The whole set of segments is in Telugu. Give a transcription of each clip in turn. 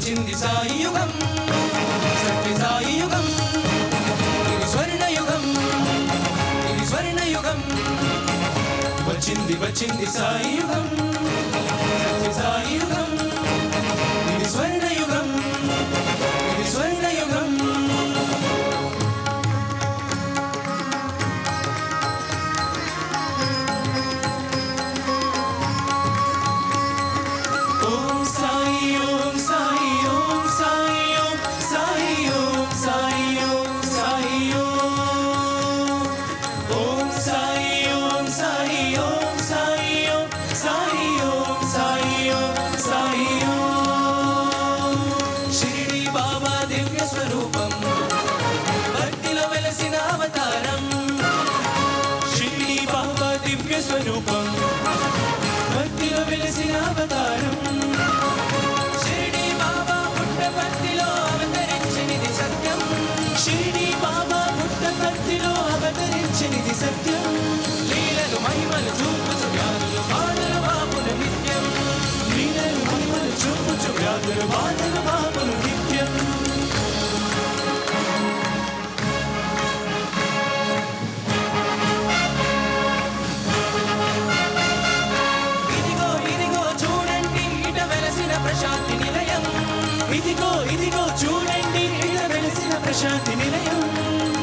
వచ్చింది సాయి యుగం, సత్య సాయి యుగం, ఇది స్వర్ణ యుగం, ఇది స్వర్ణ యుగం. వచ్చింది సాయి యుగం, సత్య సాయి యుగం, ఇది స్వర్ణ యుగం, ఇది స్వర్ణ యుగం. స్వరూపం భక్తిలో వెలిసిన అవతారం, షిరిడి బాబా పుట్టపర్తిలో అవతరించినది సత్యం, షిరిడి బాబా పుట్టపర్తిలో అవతరించినది సత్యం. లీలలు మహిమలు చూపుచు వ్యాధులు బాధలు బాపులు నిత్యం, లీలలు మహిమలు చూపుచు వ్యాధులు బాధలు బాపులు నిత్యం. ప్రశాంతి నిలయం, ఇదిగో ఇదిగో చూడండి ఇడ వెలిసిన ప్రశాంతి నిలయం.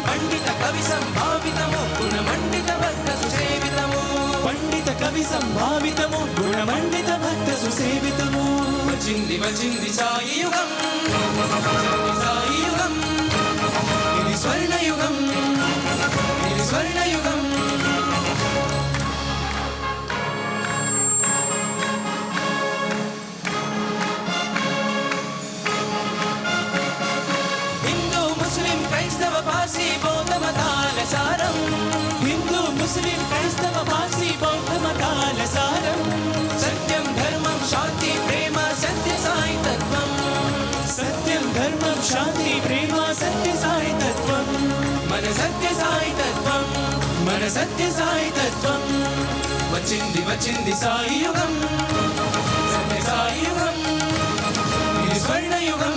పండిత కవి సంభావితము గుణమండిత భక్త సుసేవితము, పండిత కవి సంభావితము గుణమండిత భక్త సుసేవితము. వచ్చింది సాయి యుగం, సాయి యుగం, ఇది స్వర్ణ యుగం, ఇది స్వర్ణ యుగం. పార్సీ బౌద్ధ మతాల సారం, హిందూ ముస్లిం క్రైస్తవ పార్సీ బౌద్ధ మతాల సారం. సత్యం ధర్మం శాంతి ప్రేమ సత్య సాయి తత్వం, సత్యం ధర్మం శాంతి ప్రేమ సత్య సాయి తత్వం. మన సత్య సాయి తత్వం, మన సత్య సాయి తత్వం. వచ్చింది సాయి యుగం, సత్య సాయి యుగం, ఇది స్వర్ణ యుగం.